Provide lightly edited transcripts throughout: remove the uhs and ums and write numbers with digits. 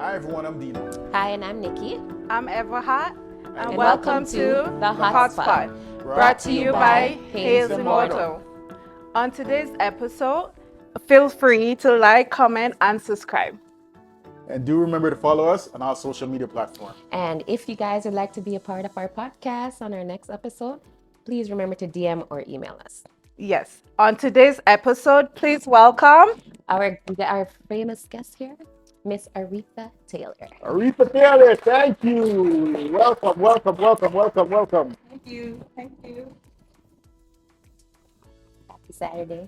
Hi everyone, I'm Dino. Hi, and I'm Nikki. I'm Everhot, And welcome to The Hotspot, brought to you by Hayes Immortal. On today's episode, feel free to like, comment, and subscribe. And do remember to follow us on our social media platform. And if you guys would like to be a part of our podcast on our next episode, please remember to DM or email us. Yes, on today's episode, please welcome We got our famous guest here, Miss Aretha Taylor. Aretha Taylor, thank you. Welcome, welcome, welcome, welcome, welcome. Thank you. Happy Saturday.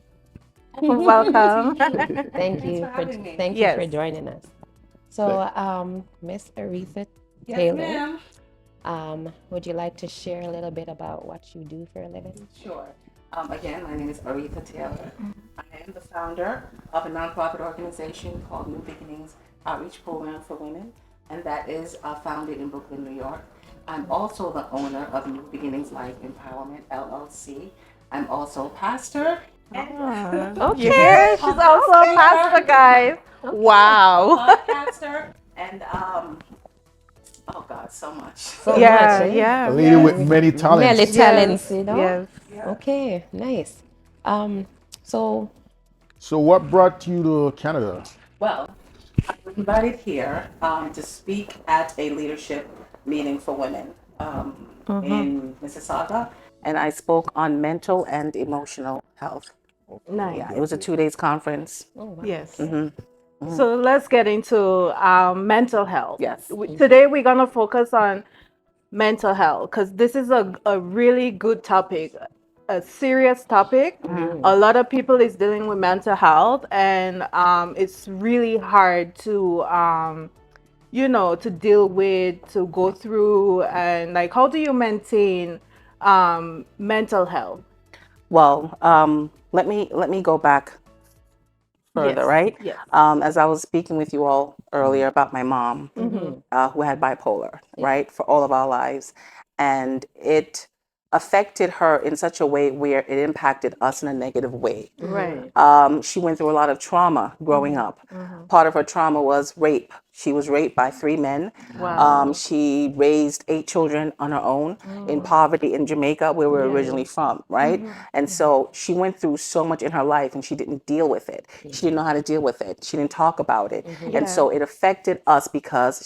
Welcome. Thank you for having me. thank you for joining us. So, Miss Aretha Taylor, would you like to share a little bit about what you do for a living? Sure. Again, my name is Aretha Taylor. I am the founder of a nonprofit organization called New Beginnings Outreach Program for Women, and that is founded in Brooklyn, New York. I'm also the owner of New Beginnings Life Empowerment LLC. I'm also a pastor. Okay, you hear? She's also a pastor, guys. Wow. Podcaster and oh God, so much. Yeah. A lady with many talents. Many talents, you know? Yes. Okay, nice. So So what brought you to Canada? Well, I was invited here to speak at a leadership meeting for women in Mississauga, and I spoke on mental and emotional health. Nice. Yeah, it was a 2 days conference. oh, wow. Yes. So let's get into mental health. Yes. Today we're going to focus on mental health because this is a really good topic, a serious topic. A lot of people is dealing with mental health, and it's really hard to to deal with, to go through, and like how do you maintain mental health? Well, let me go back further, Yes, right? yes. As I was speaking with you all earlier about my mom, who had bipolar, right, for all of our lives, and it affected her in such a way where it impacted us in a negative way. Right. She went through a lot of trauma growing up. Part of her trauma was rape. She was raped by 3 men. Wow. She raised 8 children on her own in poverty in Jamaica, where we're originally from, right? And so she went through so much in her life and she didn't deal with it. She didn't know how to deal with it. She didn't talk about it. And so it affected us because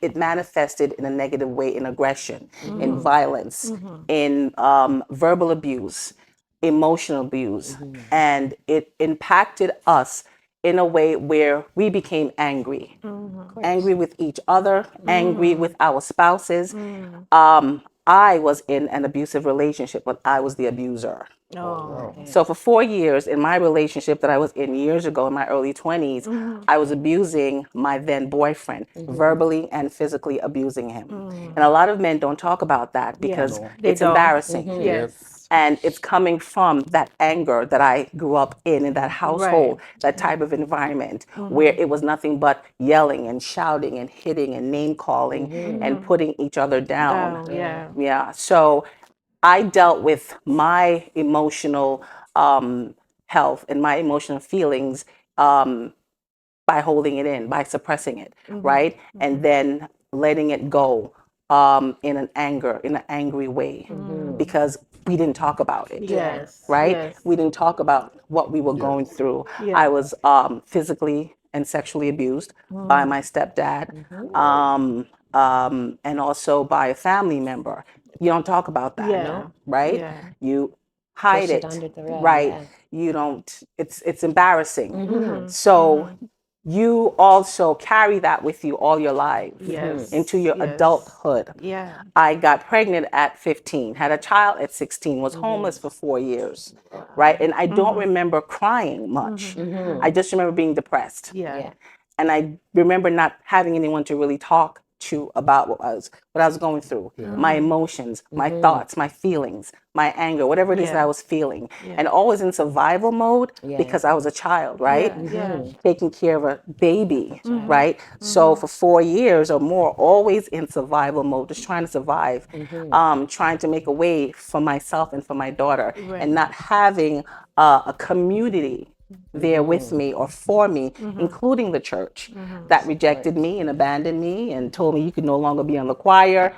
it manifested in a negative way in aggression, in violence, in verbal abuse, emotional abuse, and it impacted us in a way where we became angry, angry with each other, angry with our spouses. I was in an abusive relationship, but I was the abuser. Oh. So for 4 years in my relationship that I was in years ago in my early 20s, I was abusing my then boyfriend, verbally and physically abusing him. And a lot of men don't talk about that because They it's don't. embarrassing. Yes. And it's coming from that anger that I grew up in that household, that type of environment where it was nothing but yelling and shouting and hitting and name calling and putting each other down. Yeah. Yeah. So I dealt with my emotional health and my emotional feelings by holding it in, by suppressing it, right? And then letting it go in an angry way because we didn't talk about it. Yes. Right? Yes. We didn't talk about what we were going through. Yeah. I was physically and sexually abused by my stepdad and also by a family member. You don't talk about that, Yeah. right? Yeah. You hide Push it it, under the rug, right? yeah. You don't. It's embarrassing. So you also carry that with you all your life Yes. into your Yes. adulthood. Yeah. I got pregnant at 15, had a child at 16, was homeless for 4 years, right? And I don't remember crying much. I just remember being depressed. Yeah. And I remember not having anyone to really talk to about what I was going through, my emotions, my thoughts, my feelings, my anger, whatever it is that I was feeling, and always in survival mode because I was a child, right? Yeah. Taking care of a baby, right? So for 4 years or more, always in survival mode, just trying to survive, trying to make a way for myself and for my daughter, and not having a community there with me or for me, including the church that rejected me and abandoned me and told me you could no longer be on the choir.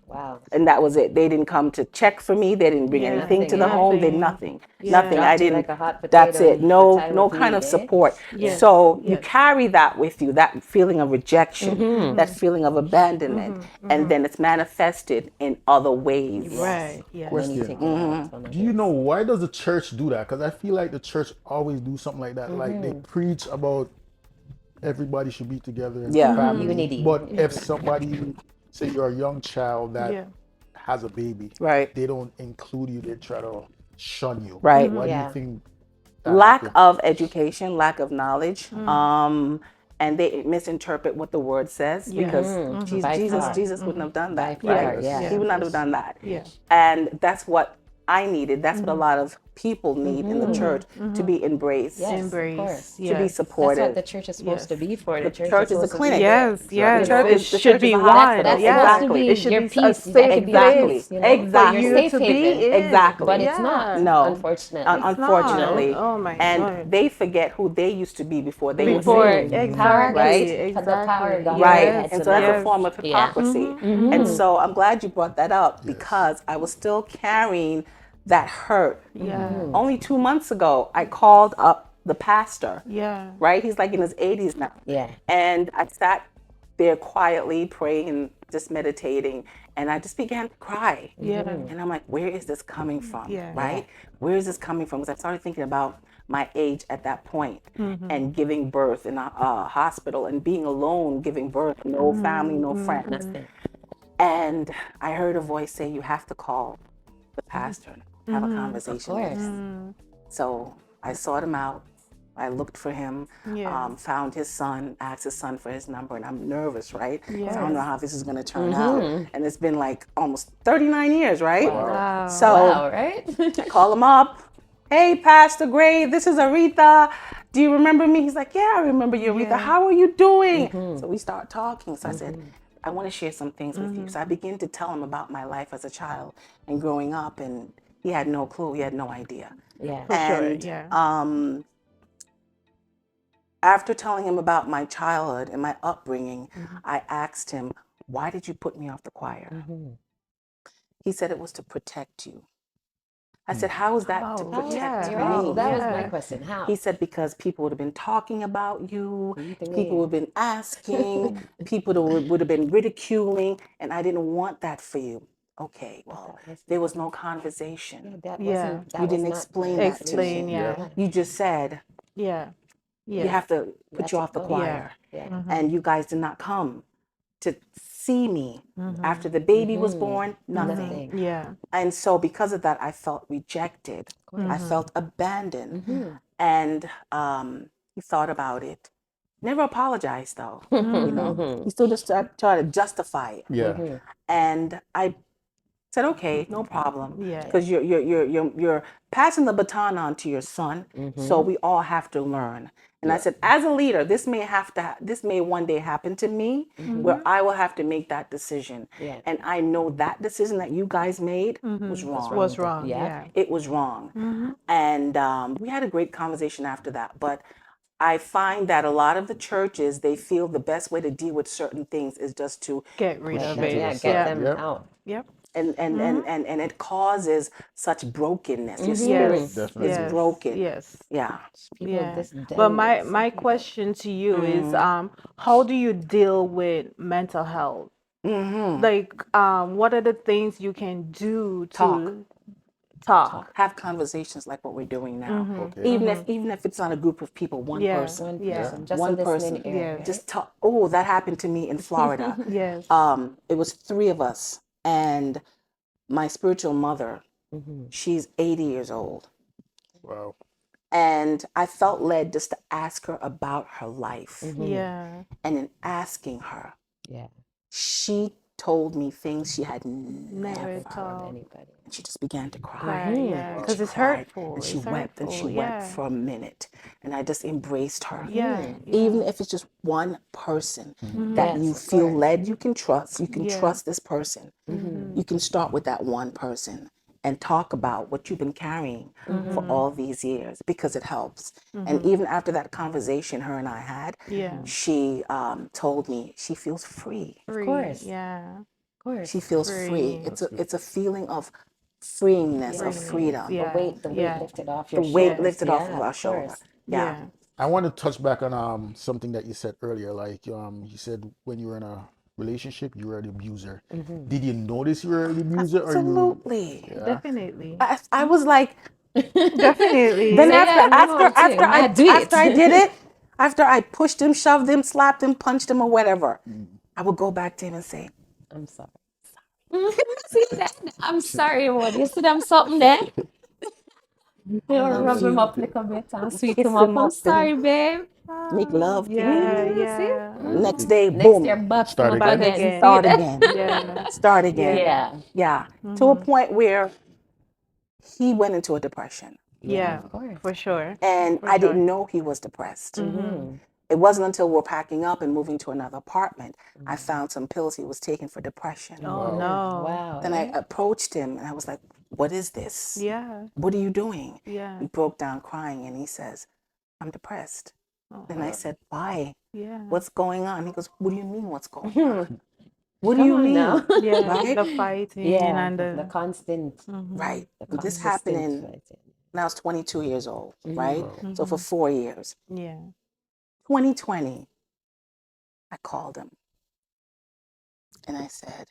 Wow. And that was it. They didn't come to check for me. They didn't bring Yeah. anything to the home. They nothing. Yeah. Nothing. Dropped I you didn't. like a hot That's potato it. in a No, time no of kind need, of eh? support. Yes. So you Yes. carry that with you, that feeling of rejection, that feeling of abandonment, and then it's manifested in other ways. Right. And then Yeah. you Question. take it out on Do you others. know why does the church do that? Because I feel like the church always do something like that. Like they preach about everybody should be together in Yeah. family. Unity. But if somebody, say you're a young child that Yeah. has a baby, Right. they don't include you. They try to shun you. Right. Why do Yeah. you think that Lack happens? of education, lack of knowledge, and they misinterpret what the word says because By far. Jesus wouldn't have done By that, far, right? yeah. He would not have done that. Yeah. And that's what I needed. That's what a lot of people need in the church, to be embraced, Yes, of Embrace. course. to be Yes. That's supported. what the church is supposed to be for. The church, church is a supposed to be clinic. there. Yes. Yes. church It is- the should church is be a one. hospital. That's Yeah. supposed to Exactly. be It should your be a peace. safe That could be your Exactly. peace, you know, Exactly. your For you safe to be haven. in. Exactly. But it's Yeah. not, No. unfortunately. Unfortunately. Oh my And God. they forget who they used to be before they were Before saved. Power exactly. gets, Exactly. the power got Right. Yes. And so that's Yes. a form of Yeah. hypocrisy. And so I'm glad you brought that up because I was still carrying that hurt. Yeah. Only 2 months ago, I called up the pastor, Yeah. right? He's like in his 80s now. Yeah. And I sat there quietly praying and just meditating. And I just began to cry. Yeah. And I'm like, where is this coming from? Yeah. Right? Where is this coming from? Because I started thinking about my age at that point and giving birth in a hospital and being alone, giving birth, no family, no friends. Nothing. And I heard a voice say, you have to call the pastor and have a conversation Of with course. him. So I sought him out. I looked for him, Yeah. found his son, asked his son for his number, and I'm nervous, right? Yes. So I don't know how this is going to turn out. And it's been like almost 39 years, right? Wow. So Wow, right? I call him up. Hey, Pastor Gray, this is Aretha. Do you remember me? He's like, yeah, I remember you, Aretha. How are you doing? So we start talking. So I said, I want to share some things with you. So I began to tell him about my life as a child and growing up, and he had no clue. He had no idea. Yeah. And Yeah. after telling him about my childhood and my upbringing, I asked him, why did you put me off the choir? He said it was to protect you. I said, how is that to Oh, protect yeah. me? Right. That was my Yeah. question. How? He said, because people would have been talking about you, Breathing people would have been asking, people would have been ridiculing, and I didn't want that for you. Okay, well, there was no conversation. That Yeah. wasn't. That You was didn't not explain the that to Explain. me. Yeah. You just said, Yeah. Yeah. you have to put That's you a off the phone. choir. Yeah. And you guys did not come to see me after the baby was born, nothing. Nothing. Yeah. And so because of that, I felt rejected. I felt abandoned. And he thought about it. Never apologized though. You know, he still just tried to justify it. Yeah. And I said, okay, no problem. Yeah. Because you're passing the baton on to your son. So we all have to learn. And I said, as a leader, this may one day happen to me where I will have to make that decision. Yeah. And I know that decision that you guys made was wrong. Was wrong. Yeah. Yeah. It was wrong. And we had a great conversation after that. But I find that a lot of the churches, they feel the best way to deal with certain things is just to Get rid of Push it. Yeah. it Get aside. them Yep. out. Yep. and it causes such brokenness. Your spirit Yes. Definitely. is Yes. broken. Yes. Yeah. People Yeah. just But my some my people. question to you is how do you deal with mental health? Like what are the things you can do to talk? Have conversations like what we're doing now. Okay. Even if it's not a group of people, one Yeah. person. One Yeah. person, just One a listening person. ear. Yes. right? Just talk. Oh, that happened to me in Florida. Yes. It was 3 of us, and my spiritual mother, she's 80 years old. Wow. And I felt led just to ask her about her life. Yeah. And in asking her, Yeah. she told me things she had Never never. talk. Anybody. And she just began to cry. Cry, yeah. Because She it's cried, hurtful. and she It's wept and she hurtful. wept Yeah. for a minute. And I just embraced her. Yeah. Even if it's just one person that Yes, you of feel course. led, you can trust. You can Yeah. trust this person. You can start with that one person and talk about what you've been carrying for all these years, because it helps. And even after that conversation her and I had, Yeah. she told me she feels free. Free. course. Yeah. Of course. She feels free. Free. It's a feeling of freeingness, of Free. freedom. Yeah. The weight Yeah. lifted off The your weight shoulders. lifted off Yeah, of our shoulder. course. Yeah. I want to touch back on something that you said earlier. Like you said when you were in a relationship, you were the abuser. Did you notice you were the abuser, or you? Absolutely. Yeah. Definitely. I was like, Definitely. then Say that, I do it. after I did it, after I pushed him, shoved him, slapped him, punched him, or whatever, I would go back to him and say, I'm sorry. See that? I'm sorry, what? You see them something there? You rub him up a little bit and sweet kiss him up. him I'm up, sorry, and babe. make love. Yeah. See? Yeah. Next day, Next year, boom, buff him Start up again. again. Again. See start that? again, Yeah. start again. Yeah. Yeah. To a point where he went into a depression, Yeah. Of course. For sure. and For I sure. didn't know he was depressed. Mm-hmm. It wasn't until we're packing up and moving to another apartment, I found some pills he was taking for depression. Oh no. Wow. Then I approached him and I was like, "What is this? Yeah. What are you doing?" Yeah. He broke down crying and he says, "I'm depressed." Oh, And I said, "Why? yeah. What's going on?" He goes, "What do you mean, what's going on? What do Come you on mean?" now. Yeah. Right? The fighting Yeah. and The constant. Right. The This happened consistent in, fighting. when I was 22 years old, right? So for 4 years. yeah. 2020, I called him and I said,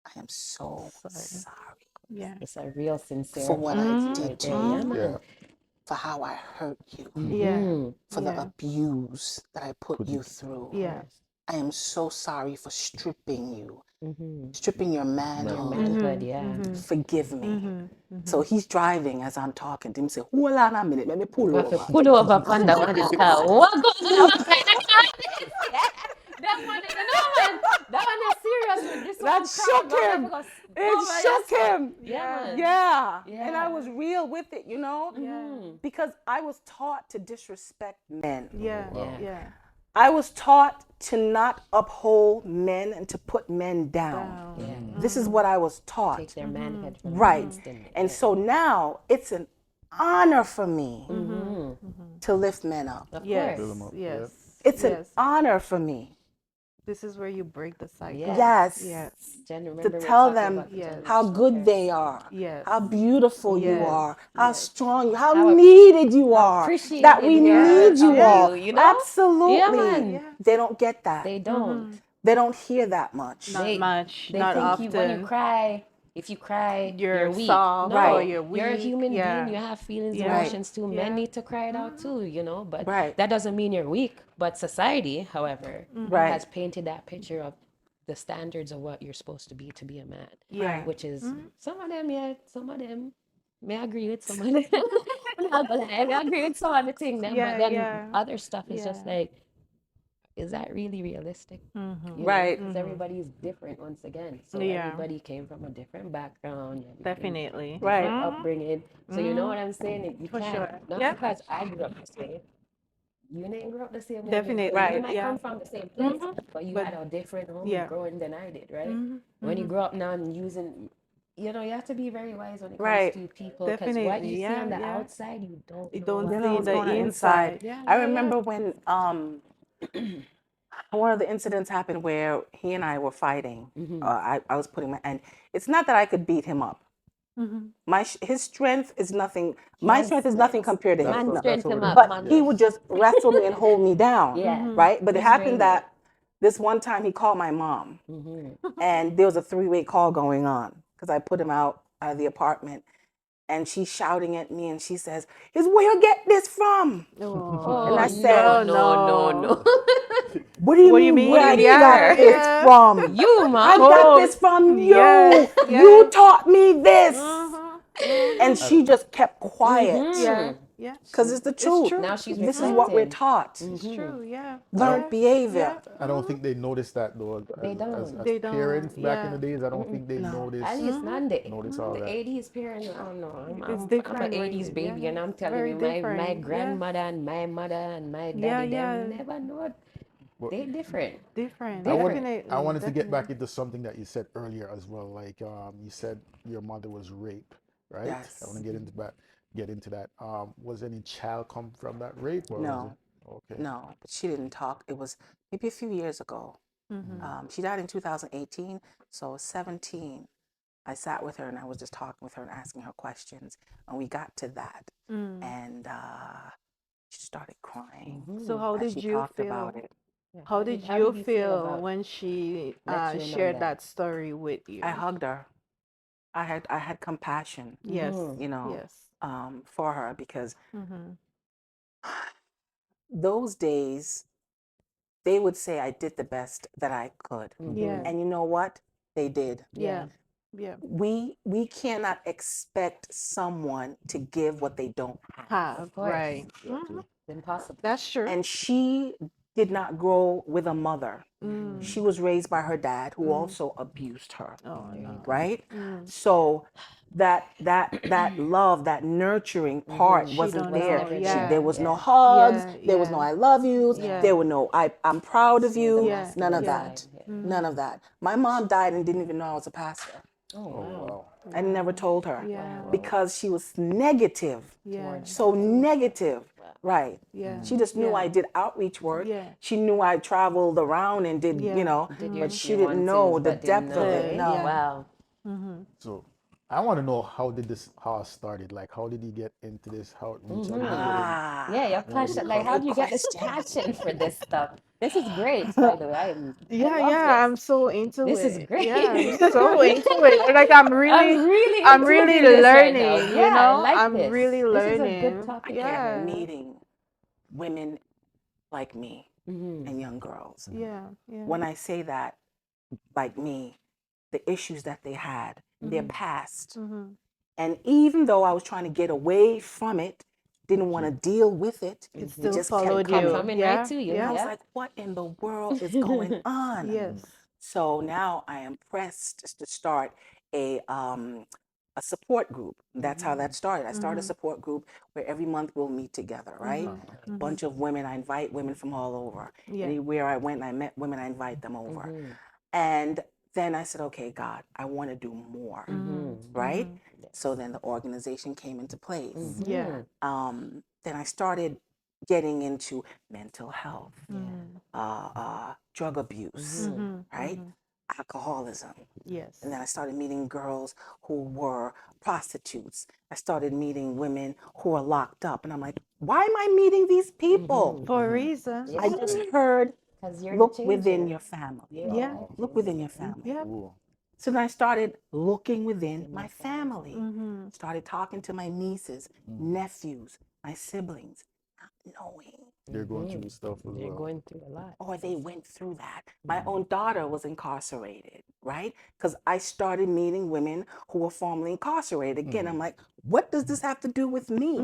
"I am so sorry Yeah. It's a real sincere for what I did to there. Yeah, you, man. Yeah. for how I hurt you, Yeah. for Yeah. the abuse that I put you through. Yeah. I am so sorry for stripping you, Mm-hmm. stripping your Your manhood. manhood, yeah. Forgive me." So he's driving as I'm talking to him. Say, "Hold on a minute, let me pull Have to over." pull over on that one is car. What going on? What kind of car is this? That one, you know, man. That one is serious. This That one shook crowd, him. because It over shook yourself. him. Yeah, man. Yeah. And I Yeah. was real with it, you know? Because I was taught to disrespect men. Yeah. Yeah. Yeah. I was taught to not uphold men and to put men down. Yeah. This is what I was taught. Take their manhood from them Right. instantly. And so now it's an honor for me to lift men up. Of Yes. course. Yes. It's yes. an honor for me This is where you break the cycle. Yes. Yes. Yes. Jen, to remember we were tell talking them about the how good they are, Yes. how beautiful you Yes. are, how Yes. strong, how How needed you are, appreciated that we they are need you of all. you, you know? Absolutely. Yeah, man. Yeah. They don't get that. They don't. They don't hear that much. Not much. They Not think often. when you cry, if you cry, You're weak. soft No, or you're You're a weak. human Yeah. being. You have feelings, Yeah. emotions too. Yeah. Men need to cry it out too, you know. But Right. that doesn't mean you're weak. But society, however, Right. has painted that picture of the standards of what you're supposed to be a man. Yeah. Which is some of them, yeah, some of them. May I agree with some of them. I'm not gonna lie, I agree with some of the things, then, Yeah, but then yeah. other stuff is just Yeah. like, is that really realistic? You know, Right. because everybody's different once again. So Yeah. everybody came from a different background. everybody Definitely. Right. different upbringing. So you know what I'm saying? You For can't, sure. not Yeah. because I grew up this way. You didn't grow up the same way. Definitely, Right. You right, might yeah. come from the same place, but you But- had a different home yeah. growing than I did, right? When you grow up now and using, you know, you have to be very wise when it comes Right. to people. Because what Definitely, you see yeah, on the yeah. outside, you don't You know don't what's see going the on inside. Yeah, I yeah, remember when one of the incidents happened where he and I were fighting. I was putting my, and it's not that I could beat him up. His strength is nothing. My strength is nothing compared to Man, his. strength him up. But man. he would just wrestle me and hold me down. Yeah. Right. But it happened Restrain that this one time he called my mom, and there was a 3-way call going on because I put him out of the apartment. And she's shouting at me, and she says, "Is where you get this from?" Oh, And I no, said, no. What do you What do you mean? mean? Where I Yeah, got this yeah. from? You, I man. got this from you. yes, You yes. taught me this. And she just kept quiet Yeah. Yeah. because it's the truth. true. Now she's This is what we're reflecting. taught. It's true. Yeah. Learned Yeah. behavior. I don't think they noticed that though. They don't. As They don't, parents back in yeah. the days, I don't think they At noticed. least not the, Notice all the that. 80s parents. I don't know. It's I'm different an when 80s you- baby, yeah, and I'm telling very you, my different, yeah. grandmother and my mother and my daddy, Yeah, them yeah. never know. Well, They different. Different. I want, Definitely. I wanted to get back definitely. into something that you said earlier as well. Like you said your mother was raped, right? I want Yes. to get into that. Was any child come from that rape or was it No, okay? no, but she didn't talk. It was maybe a few years ago. Mm-hmm. She died in 2018, so 17. I sat with her and I was just talking with her and asking her questions, and we got to that, Mm. and she started crying So how as did she you talked about feel? it. Yeah. How did How you did you feel feel about when she let you know shared that? that story with you? I hugged her. I had compassion, Yes. Mhm. you know, Yes. for her because Mm-hmm. those days they would say I did the best that I could, Yeah. and you know what? They did. Yeah. Yeah. We cannot expect someone to give what they don't have. Have. Of course. Right. Yeah. Mhm. It's impossible. That's true. And she did not grow with a mother. Mm. She was raised by her dad, who also abused her. Oh no. Right? Mm. So that love, that nurturing part She wasn't don't Was there. know. never Yeah. There was no Yeah. hugs. Yeah. There was no Yeah. I love yous. Yeah. There were no I'm proud of The you. Yeah. None of masculine Yeah. that. side. Yeah. None of that. My mom died and didn't even know I was a pastor. Oh Oh wow. wow. I never told her Yeah. because she was negative. Yeah. Towards So negative. Wow. Right. Yeah. She just knew Yeah. I did outreach work. Yeah. She knew I traveled around and did, Yeah. you know, Did your but she didn't one know things, the but didn't depth of know it. it. No. Yeah. Wow. Mm-hmm. So I want to know how it started. Like how did you get into this? How it reached? How did you get in? Ah. Yeah, your passion. Like, how do you get this passion for this stuff? This is great, by the way. I Yeah, love yeah, this. I'm so into This it. is great. Yeah, I'm so into it. Like I'm I'm really I'm into really this right now. learning, Yeah, I like I'm this. really This is a learning. good topic. Yeah. Meeting women like me Mm-hmm. and young girls. Yeah, yeah. When I say that, like me, the issues that they had, their past. Mm-hmm. And even though I was trying to get away from it, didn't want to deal with it, It it still just followed kept coming. you. Coming Yeah, right to you. And I yeah. was like, what in the world is going on? Yes. So now I am pressed to start a support group. That's how that started. I started a support group where every month we'll meet together, right? A bunch of women. I invite women from all over. Yeah. Anywhere I went and I met women, I invite them over. Mm-hmm. And then I said, okay, God, I want to do more, right? So then the organization came into place. Yeah. Then I started getting into mental health, drug abuse, right? Alcoholism. Yes. And then I started meeting girls who were prostitutes. I started meeting women who are locked up. And I'm like, why am I meeting these people? For a reason. I just heard, 'Cause you're the look within changer. your family. Yeah. Look within your family. Yeah. Ooh. So then I started looking within my family. Mm-hmm. Started talking to my nieces, nephews, my siblings, not knowing. They're going through stuff as You're well. going through a lot. Or they went through that. My own daughter was incarcerated, right? Because I started meeting women who were formerly incarcerated. Again, I'm like, what does this have to do with me?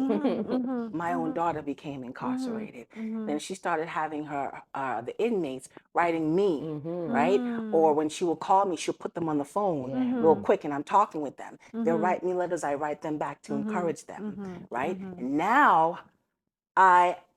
My own daughter became incarcerated. Then she started having her, the inmates writing me, right? Or when she will call me, she'll put them on the phone real quick and I'm talking with them. They'll write me letters, I write them back to encourage them, right? And now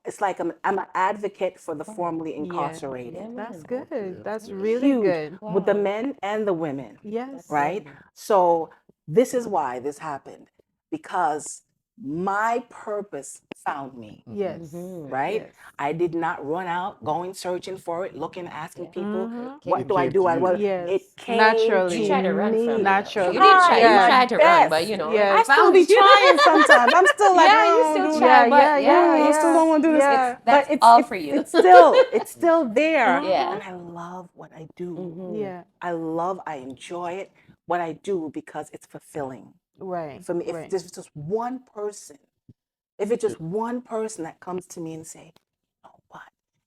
it's like I'm an advocate for the formerly incarcerated. That's good. That's really Huge good. with the men and the women, Yes. right? So this is why this happened, because my purpose found me, Yes. right? Yes. I did not run out going searching for it, looking, asking people, Mm-hmm. what It do I came do? to you. Yes. It came Naturally. You try to run me. from it. Naturally. You did try. Yeah. You tried to run, but you know, Yes. I still be trying sometimes. I'm still like, Yeah, you oh, still do try, that. but yeah, I still don't want to do this. Yeah. That's But all for you. It's still there. Yeah. And I love what I do. Yeah. I enjoy it, what I do, because it's fulfilling Right. for me. If Right. there's just one person, that comes to me and say, you know what,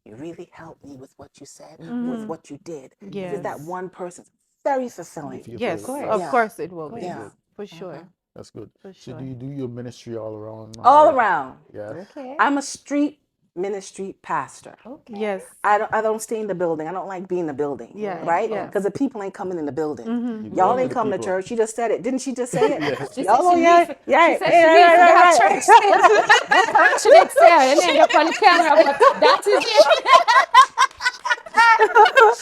you really helped me with what you said, with what you did. If Yes. it's that one person, it's very fulfilling. Feel Yes. for it. Of Yeah. course it will be. Yeah. For sure. That's good. For So sure. do you do your ministry all around? All Mahalia? around. Yeah. Okay. I'm a street ministry pastor. Okay. Yes. I don't stay in the building. I don't like being in the building. Yeah, Right? yeah. Because the people ain't coming in the building. Mm-hmm. Y'all to ain't the come to people. church. She just said it. Didn't she just say it? Yes. She Y'all said go, she yeah, needs- yeah, She said she needs to have church service. Church next year, and then up on camera, but that is it.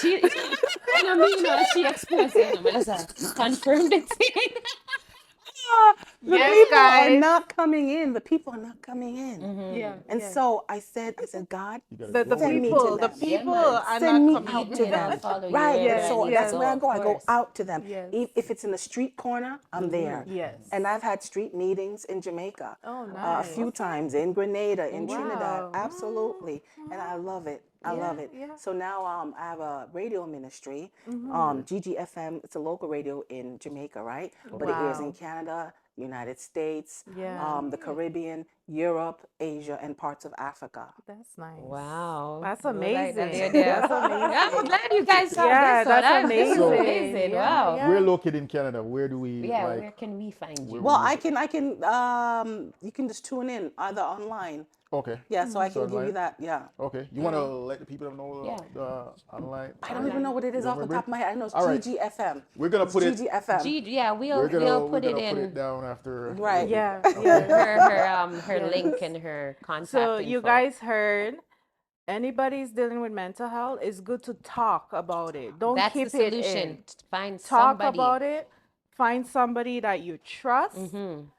She, you know me, you know, she expressed it, you know, but just confirmed it. The Yes, people are guys. not coming in. The people are not coming in. Yeah. And yeah. so I said, God, You gotta The go with send me it. to people, the them. people man. are Send me not coming. out to Yeah, them. follow you Right. wherever And I so need that's to where I go, go. of I go course. out to them. Yes. If it's in the street corner, I'm there. Yes. And I've had street meetings in Jamaica Oh, a nice. few times, in Grenada, in Trinidad. Wow. Absolutely. And I love it. I love it. yeah. So now I have a radio ministry, GGFM. It's a local radio in Jamaica, right? But it airs in Wow. Canada, United States, Yeah. the Caribbean, Europe, Asia, and parts of Africa. That's nice. Wow. That's You like that amazing. idea. That's amazing. Yeah, I'm glad you guys have Yeah, this one. that's This is amazing. amazing. Yeah, Wow. yeah. We're located in Canada. Where do we Yeah, like? where can we find you? where Well, we- I can, you can just tune in either online. Okay. Yeah, so I So can give you online? that. Yeah. Okay. You want to let the people know Yeah. online? I don't even know what it is You off the remember? top of my head. I know it's All right. GGFM. We're gonna It's put it. GGFM. Yeah, we'll We're put it gonna in put it down after. Right. Yeah. her Yeah. her link and her contact. So you info. guys heard, anybody's dealing with mental health, it's good to talk about it. Don't That's keep the it solution. in. Find Talk somebody. about it. Find somebody that you trust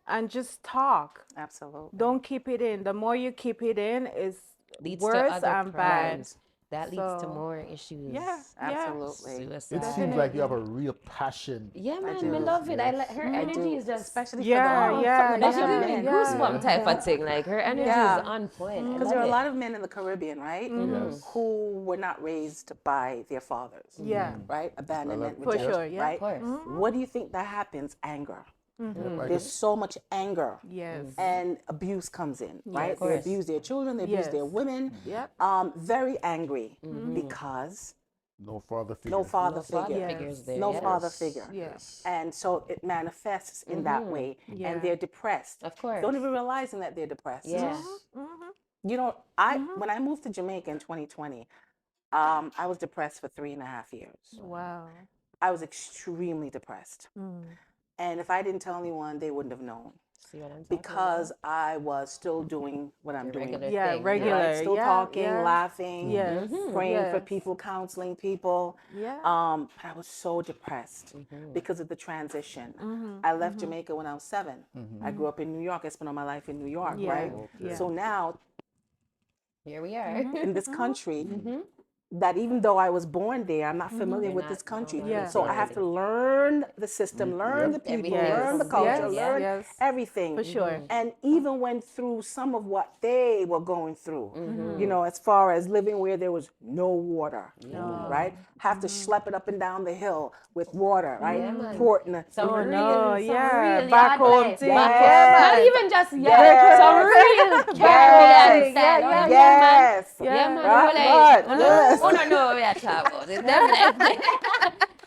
and just talk. Absolutely. Don't keep it in. The more you keep it in, is Leads to worse other and bad. problems. That leads to So, more issues. Yeah. Absolutely. It Suicide. seems like you have a real passion. Yeah, man, do. I love it. I like her I energy do, is just especially Yeah, for the yeah, something That's about yeah, giving me men. yeah. goosebump type of thing. Like her energy Yeah. is on point. I Because love there are a it. lot of men in the Caribbean, right? Yes. Who were not raised by their fathers. Yeah. Right? Abandonment, For rejection, sure, yeah. right? Of course. What do you think that happens? Anger. Like There's so much anger. Yes. And abuse comes in, right? They course. abuse their children, they abuse Yes. their women. Yep. Very angry because no father figure. no father No father figure. figures there. No yes. father figure. Yes. And so it manifests in that way. Yeah. And they're depressed. Of course. Don't even realizing that they're depressed. Yeah. You know, when I moved to Jamaica in 2020, I was depressed for 3.5 years. Wow. I was extremely depressed. And if I didn't tell anyone, they wouldn't have known. See what I'm talking Because I was still doing what I'm doing. regular Yeah, thing. regular. Right? Still yeah, talking, yeah. laughing, Yes. praying for yes. people, counseling people. Yeah. But I was so depressed because of the transition. I left Jamaica when I was 7. I grew up in New York. I spent all my life in New York, Yeah. right? Yeah. So now Here we are. in this country, that even though I was born there, I'm not familiar You're with not- this country. don't Yeah. So I have to learn the system, learn the people, Everything. learn the Yes. culture, Yes. learn Yes. everything. For sure. And even went through some of what they were going through, you know, as far as living where there was no water, right? Have to schlep it up and down the hill with water, right? Yeah, man. Porting. Some Oh, real, no, some yeah, real back yard home life. thing. Back Yeah. home. Not even just Yes. some real Caribbean Yeah, style. yeah, Yes. Yeah, man. Right, We're right, like, yes. oh no, what we are talking about. It's them like,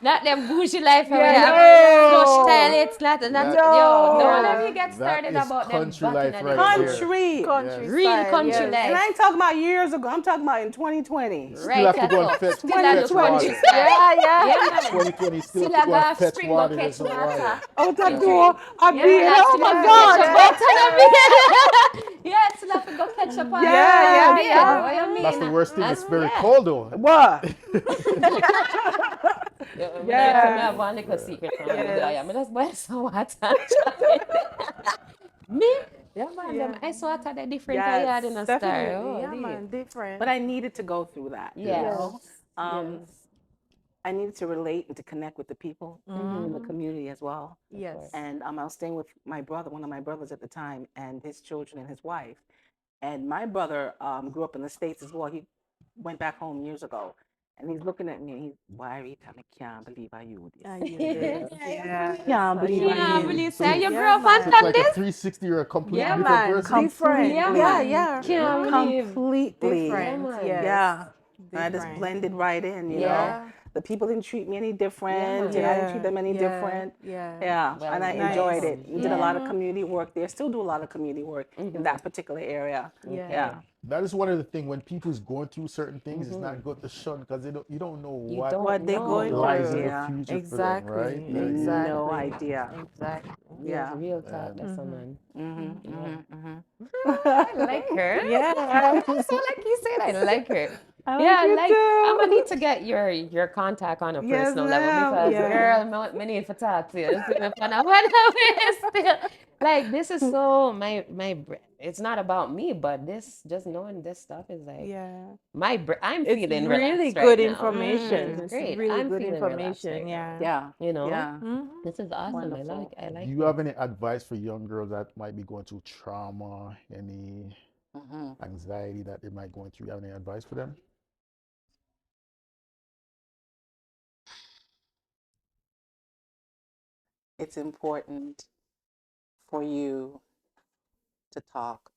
not them bougie life. Yeah, Yeah, no no. toilets, not yo. No. Don't let me get That started is about them country back life in the right day. there. Country. Country Real style, country yes. life. And I ain't talking about years ago. I'm talking about in 2020. Still have to go and Right, fetch, still have fetch to water. country Yeah, style. yeah. Yeah, man. 2020 still Still have to go have and fetch spring water. buckets There's no water. water. Oh, that door. I'm Yeah, being, man, oh still my have to God. catch up on time. Yeah, still have to go catch up on Yeah, time. yeah. What you mean? That's the worst thing. It's very yeah. cold though. What? Yeah. Yeah. I have one little secret from me. Yeah, I just buy some water. Me? Yeah, man. Them ice water, they're different. Yes, Yard in a star. Definitely. Oh, Yeah, dear. man. Different. But I needed to go through that. Yeah. You know? Yes. I needed to relate and to connect with the people in the community as well. Yes. And I was staying with my brother, one of my brothers at the time, and his children and his wife. And my brother grew up in the States as well. He went back home years ago. And he's looking at me and he's, why Rita, I can't believe I you this. Ah, yes. Yeah. Can't believe I Yeah, you. believe say you Yeah, grew up man. on It's like a this? 360 or a completely Yeah, different man. person. Different. Yeah, Yeah, man. yeah. Can't believe. Completely. Different. man. Yes. Yeah. And I just Different. blended right in, you Yeah. know. The people didn't treat me any different, man. and I didn't treat them any different. Yeah. Yeah, Well, and I nice. enjoyed it. We did a lot of Yeah. community work there. Still do a lot of community work in that particular area. Yeah. Yeah. That is one of the things when people's going through certain things, it's not good to shun because you don't know You what don't What they're know. going lies through. in Yeah. the future Exactly. for them, right? Like, Exactly. No idea. Exactly. Yeah. Real talk, that's a man. Mm-hmm. I like her. Yeah. So like you said, I like her. I Yeah, like like you I'm gonna too. need to get your contact on a Yes, personal level ma'am. because Yeah. girl, me need to talk to you. It's even fun. I'm still like this is so it's not about me, but this just knowing this stuff is like Yeah. I'm It's feeling really relaxed right good now. information. It's It's great. really I'm good feeling relaxed information. right now. Yeah. Yeah. You know, Yeah. Mhm. this is awesome. Wonderful. I Do like you it. have any advice for young girls that might be going through trauma, any hmm anxiety that they might going through? You have any advice for them? It's important for you to talk,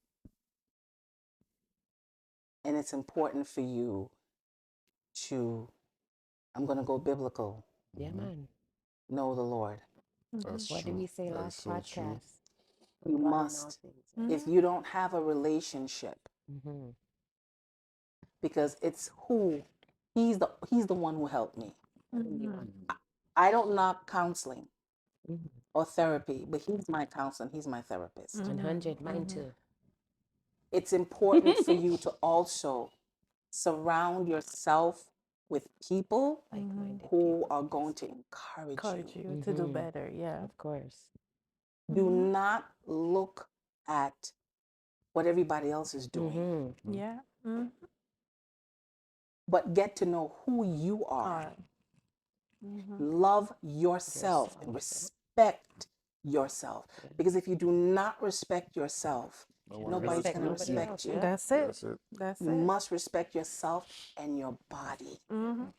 and it's important for you to, I'm going to go biblical, Yeah, Mhm. man. know the Lord. That's What did true. we say That is last so true. podcast? You God in all must, things. if Mhm. you don't have a relationship, Mm-hmm. because it's who, he's the one who helped me. Mhm. I don't knock counseling Mm-hmm. or therapy, but he's my counselor, he's my therapist. 100, mine Mhm. too. It's important for you to also surround yourself with people Like-minded who people. are going to encourage Encourage you. you to do Mhm. better. Yeah. Of course. Do not look at what everybody else is doing, Mm-hmm. Yeah. Mhm. but get to know who you are. All right. Mhm. Love yourself and Yourself, respect yourself. yeah. Because if you do not respect yourself, No one nobody's else Respect going to will. nobody Yeah. respect else, you. yeah. That's it. That's it. That's You it. must respect yourself and your body. Mhm.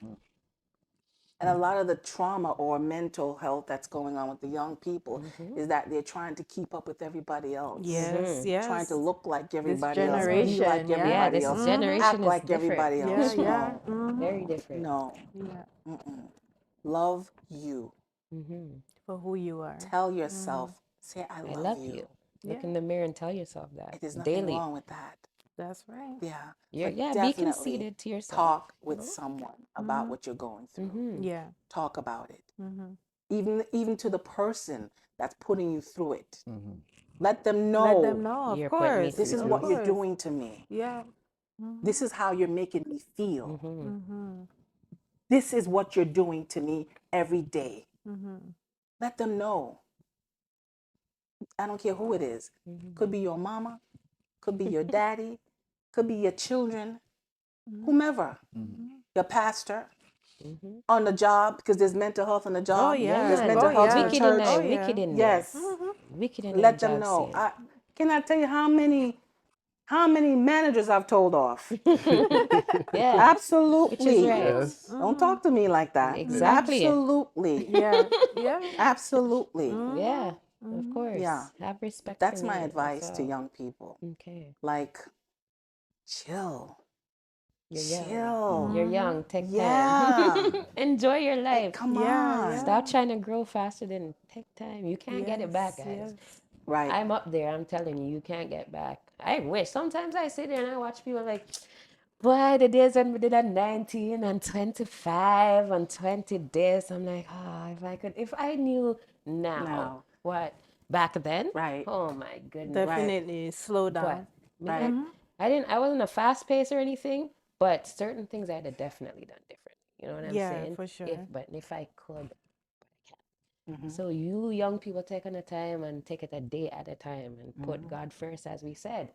And a lot of the trauma or mental health that's going on with the young people Mm-hmm. is that they're trying to keep up with everybody else. Yes. Trying to Yes. look like everybody else, be generation, like yeah. Yeah, everybody this else, generation act is like different. everybody Yeah. else. Yeah. No, Mhm. Very different. no. Yeah. Mm-mm. Love you. Mm-hmm. For who you are. Tell yourself, say, I I love love you. you. Look Yeah. in the mirror and tell yourself that There's nothing daily. wrong with that. That's right. Yeah. You're, But yeah, be definitely conceited to yourself. talk with No? someone about what you're going through. Mm-hmm. Yeah. Talk about it. Mhm. Even to the person that's putting you through it. Mhm. Let them know. Let them know. Of You're putting me course. This is through what this. you're doing to me. Yeah. This is how you're making me feel. Mm-hmm. Mhm. This is what you're doing to me every day. Mhm. Let them know. I don't care who it is. Mm-hmm. Could be your mama, could be your daddy, could be your children, Mhm. whomever, Mhm. your pastor, Mm-hmm. on the job, because there's mental health on the job. Oh yeah. There's Man, mental Oh health in yeah. the wicked in church. there, Oh yeah. wicked in Yes. there. Mhm. Wicked in Let that them job know. scene. Can I tell you how many managers I've told off? Yeah, which is Absolutely. right. Yes. Don't talk to me like that. Exactly. Absolutely. Yeah. Yeah. Absolutely. Yeah, of course. Yeah. Have respect That's for my me. advice to all. young people. Okay. Like, chill. You're young. Chill. You're young. Take Yeah. time. Enjoy your life. Come Yeah, on. yeah. Stop trying to grow faster than take time. You can't get it back, Yes, guys. yes. Right. I'm up there. I'm telling you, you can't get back. I wish. Sometimes I sit there and I watch people like, boy, the days when we did at 19 and 25 and 20 days. I'm like, if I knew now Now. what back then. Right. Oh my goodness. Definitely slow But down. me, Right. I wasn't a fast pace or anything, but certain things I'd have definitely done different. You know what I'm Yeah, saying? for sure. If I could, but I can't. Mhm. So you young people take on the time and take it a day at a time and put God first, as we said,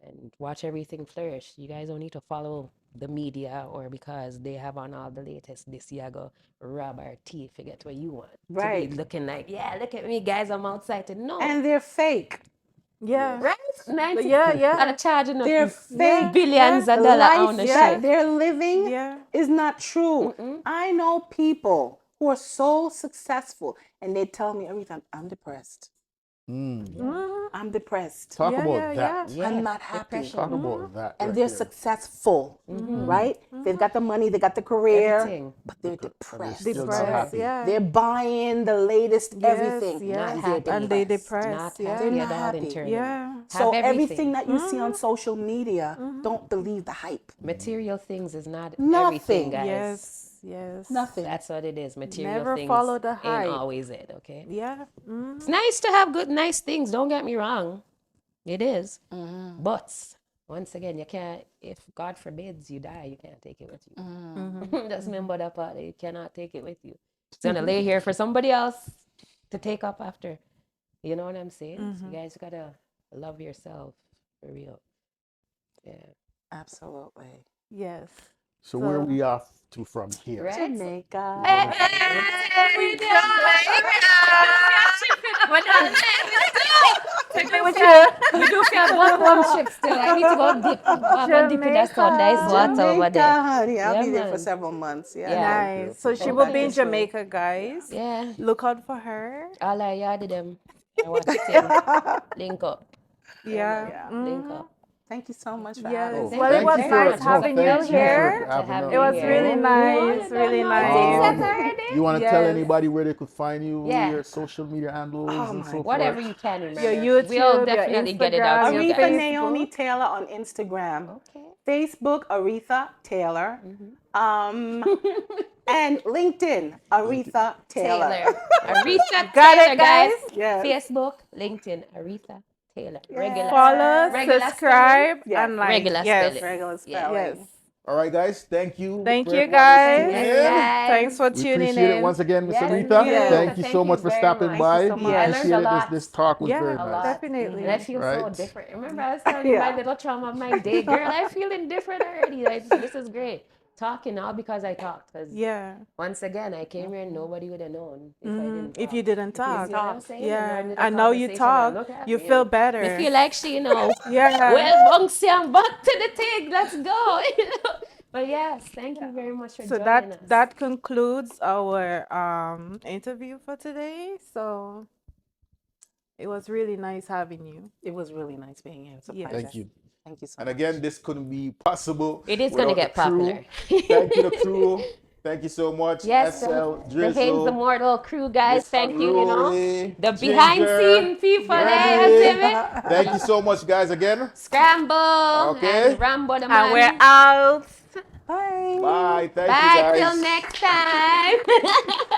and watch everything flourish. You guys don't need to follow the media or because they have on all the latest this year go rob our teeth to get what you want. To Right. be looking like, yeah, look at me, guys, I'm outside. No. And they're fake. Yeah. right? 90 Yeah, yeah. Got to charge enough They're fake. billions The of dollars life on the that shit. they're living Yeah. is not true. I know people who are so successful and they tell me every time, I'm depressed. Mm. Mhm. I'm depressed. Talk Yeah, about yeah, that. Yeah, I'm not happy. depression. Talk about that. And right they're there. successful, right? They've got the money, they got the career, Everything. but they're And they're depressed. still not Depressed. happy. Yeah. They're buying the latest Yes, everything. yes. Not happy. And they depressed. depressed. Not Yeah. happy They're at not all happy. internally. Yeah. Have So everything everything. that you see on social media, don't believe the hype. Material things is not Nothing. everything, guys. Yes. Yes. Nothing. That's what it is. Material Never things follow the ain't hype. always it, okay? Yeah. It's nice to have nice things. Don't get me wrong. It is. But once again, you can't, if God forbids you die, you can't take it with you. Mm-hmm. Just remember that part, that you cannot take it with you. It's gonna lay here for somebody else to take up after. You know what I'm saying? So you guys gotta love yourself for real. Yeah. Absolutely. Yes. So where we off to from here? Right? Jamaica. Hey, We do feel one ship still. I need to go dip. I'll go dip in that sun nice water over Jamaica, there. honey. I'll Yeah, be there for man. several months. Yeah. Yeah. Nice. So she Oh, will be okay. in Jamaica, guys. Yeah. Look out for her. All I yarded them. I watched him. Link up. Yeah. Yeah. Link Mhm. up. Thank you so much for Yes. having me. Thank Well, it you was very nice much. having you thank here. for having have us. It was here. really on. nice. Really nice. You want to tell Yes. anybody where they could find you, Yeah. your social media handles Oh and my so Whatever forth? you can remember. Your We'll YouTube, your definitely get it out Instagram, to you your guys. Aretha Facebook. Naomi Taylor on Instagram. Okay. Facebook, Aretha Taylor. And LinkedIn, Aretha Taylor. Taylor. Aretha Got Taylor, it, guys? Yes. Facebook, LinkedIn, Aretha Taylor. Regular. Follow, Regular subscribe, Yes. and like. Regular Yes. spelling. Regular Yeah. spelling. Yes. All right, guys. Thank you. Thank for you, everyone guys. tuning Yes, in. guys. Thanks for We tuning appreciate it in. once again, Miss Yes, Aretha. yes. Thank you so Thank much you for very stopping much. by. Thank you so We much. I learned appreciate a it. lot. This talk was Yeah, very A nice. lot. definitely. And I feel so Right. different. Remember, I was telling you my Yeah. little trauma of my day. Girl, I'm feeling different already. Like, this is great. Talking now because I talked. Because Yeah. once again, I came here and nobody would have known if I didn't If talk. you didn't You talk. see what I'm saying? Yeah. And And now you talk, you feel better. I feel like she, Yeah. well, Bunksy, I'm back to the thing. Let's go. But yes, thank you very much for So joining us. that concludes our interview for today. So it was really nice having you. It was really nice being here. It's a Yes. pleasure. Thank you. Thank you so And much. again, this couldn't be possible. It is going to without get the crew. popular. Thank you, the crew. Thank you so much. Yes, SL, the Haynes Drizzle, Immortal crew, guys. Miss Thank you, Unruly, The behind Ginger, scene people there, Brandy. you see me? Thank you so much, guys, again. Scramble Okay. and Rambo the And man. we're out. Bye. Bye. Thank you, Bye guys. till next time.